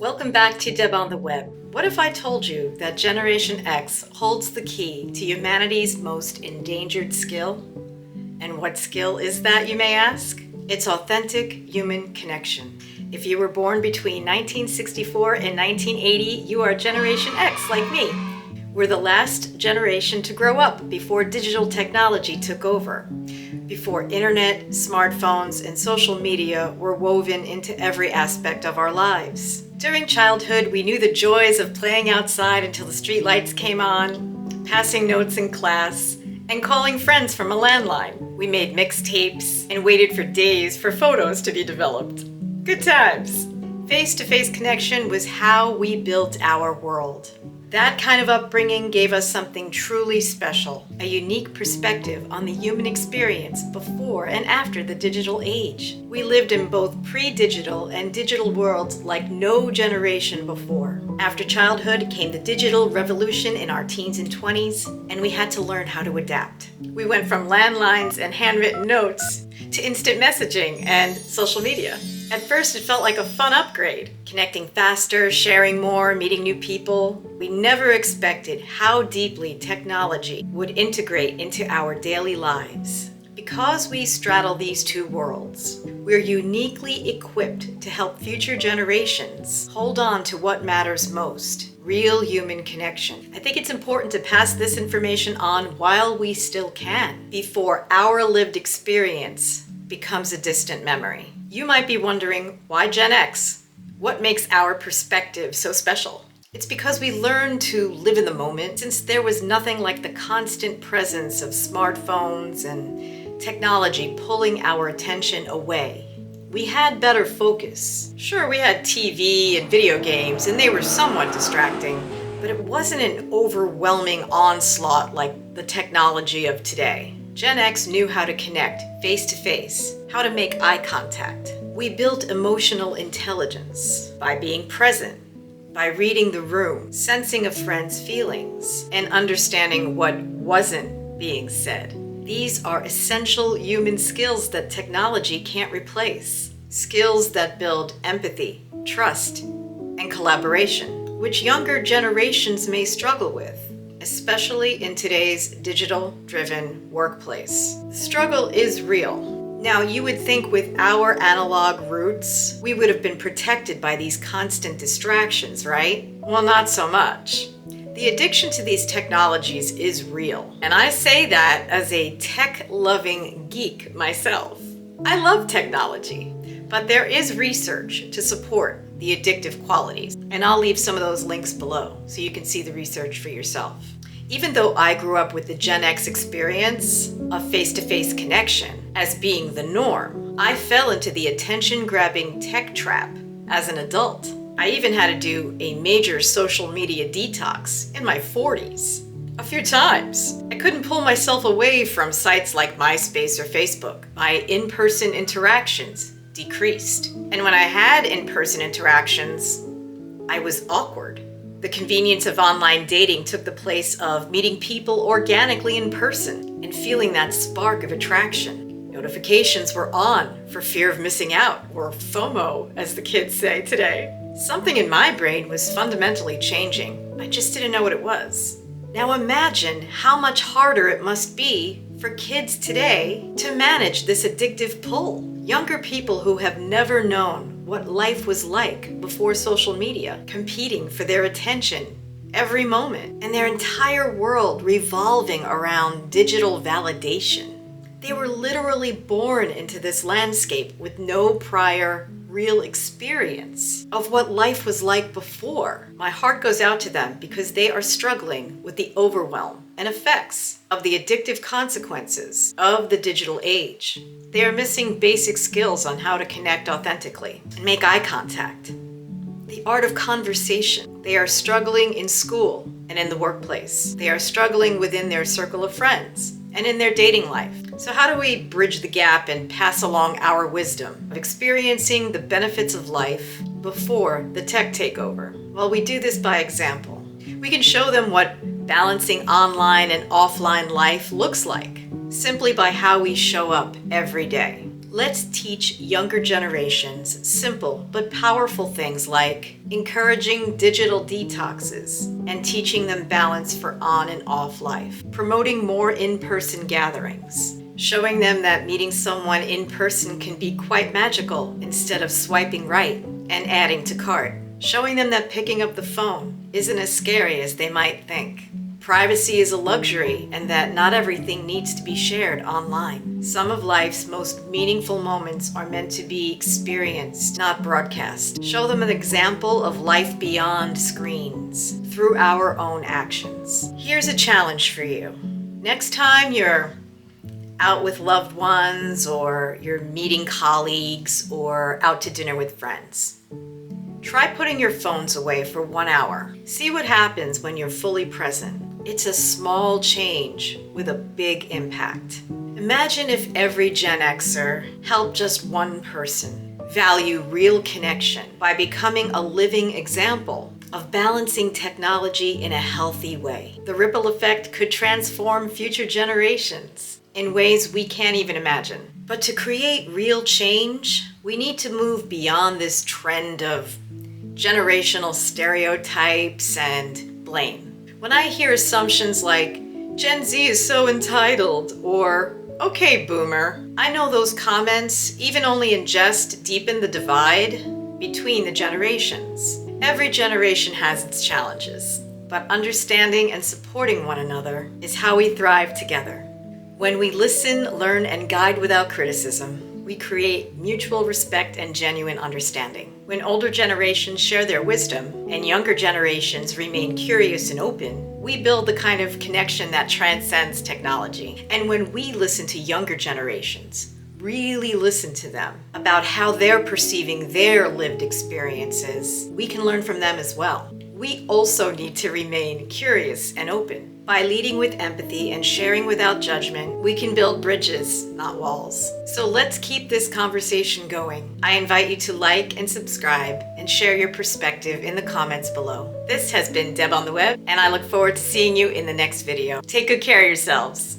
Welcome back to Deb on the Web. What if I told you that Generation X holds the key to humanity's most endangered skill? And what skill is that, you may ask? It's authentic human connection. If you were born between 1964 and 1980, you are Generation X, like me. We're the last generation to grow up before digital technology took over, before internet, smartphones, and social media were woven into every aspect of our lives. During childhood, we knew the joys of playing outside until the streetlights came on, passing notes in class, and calling friends from a landline. We made mixtapes and waited for days for photos to be developed. Good times. Face-to-face connection was how we built our world. That kind of upbringing gave us something truly special, a unique perspective on the human experience before and after the digital age. We lived in both pre-digital and digital worlds like no generation before. After childhood came the digital revolution in our teens and 20s, and we had to learn how to adapt. We went from landlines and handwritten notes to instant messaging and social media. At first, it felt like a fun upgrade, connecting faster, sharing more, meeting new people. We never expected how deeply technology would integrate into our daily lives. Because we straddle these two worlds, we're uniquely equipped to help future generations hold on to what matters most, real human connection. I think it's important to pass this information on while we still can, before our lived experience becomes a distant memory. You might be wondering, why Gen X? What makes our perspective so special? It's because we learned to live in the moment, since there was nothing like the constant presence of smartphones and technology pulling our attention away. We had better focus. Sure, we had TV and video games, and they were somewhat distracting, but it wasn't an overwhelming onslaught like the technology of today. Gen X knew how to connect face-to-face, how to make eye contact. We built emotional intelligence by being present, by reading the room, sensing a friend's feelings, and understanding what wasn't being said. These are essential human skills that technology can't replace. Skills that build empathy, trust, and collaboration, which younger generations may struggle with, especially in today's digital-driven workplace. The struggle is real. Now, you would think with our analog roots, we would have been protected by these constant distractions, right? Well, not so much. The addiction to these technologies is real, and I say that as a tech-loving geek myself. I love technology, but there is research to support the addictive qualities, and I'll leave some of those links below so you can see the research for yourself. Even though I grew up with the Gen X experience of face-to-face connection as being the norm, I fell into the attention-grabbing tech trap as an adult. I even had to do a major social media detox in my 40s. A few times. I couldn't pull myself away from sites like MySpace or Facebook. My in-person interactions decreased. And when I had in-person interactions, I was awkward. The convenience of online dating took the place of meeting people organically in person and feeling that spark of attraction. Notifications were on for fear of missing out, or FOMO, as the kids say today. Something in my brain was fundamentally changing. I just didn't know what it was. Now imagine how much harder it must be for kids today to manage this addictive pull. Younger people who have never known what life was like before social media, competing for their attention every moment, and their entire world revolving around digital validation. They were literally born into this landscape with no prior real experience of what life was like before. My heart goes out to them because they are struggling with the overwhelm and effects of the addictive consequences of the digital age. They are missing basic skills on how to connect authentically and make eye contact. The art of conversation. They are struggling in school and in the workplace. They are struggling within their circle of friends and in their dating life. So how do we bridge the gap and pass along our wisdom of experiencing the benefits of life before the tech takeover? Well, we do this by example. We can show them what balancing online and offline life looks like, simply by how we show up every day. Let's teach younger generations simple but powerful things like encouraging digital detoxes and teaching them balance for on and off life, promoting more in-person gatherings, showing them that meeting someone in person can be quite magical instead of swiping right and adding to cart, showing them that picking up the phone isn't as scary as they might think. Privacy is a luxury and that not everything needs to be shared online. Some of life's most meaningful moments are meant to be experienced, not broadcast. Show them an example of life beyond screens through our own actions. Here's a challenge for you. Next time you're out with loved ones or you're meeting colleagues or out to dinner with friends, try putting your phones away for 1 hour. See what happens when you're fully present. It's a small change with a big impact. Imagine if every Gen Xer helped just one person value real connection by becoming a living example of balancing technology in a healthy way. The ripple effect could transform future generations in ways we can't even imagine. But to create real change, we need to move beyond this trend of generational stereotypes and blame. When I hear assumptions like, Gen Z is so entitled, or, okay, boomer, I know those comments, even only in jest, deepen the divide between the generations. Every generation has its challenges, but understanding and supporting one another is how we thrive together. When we listen, learn, and guide without criticism, we create mutual respect and genuine understanding. When older generations share their wisdom and younger generations remain curious and open, we build the kind of connection that transcends technology. And when we listen to younger generations, really listen to them about how they're perceiving their lived experiences, we can learn from them as well. We also need to remain curious and open. By leading with empathy and sharing without judgment, we can build bridges, not walls. So let's keep this conversation going. I invite you to like and subscribe and share your perspective in the comments below. This has been Deb on the Web, and I look forward to seeing you in the next video. Take good care of yourselves.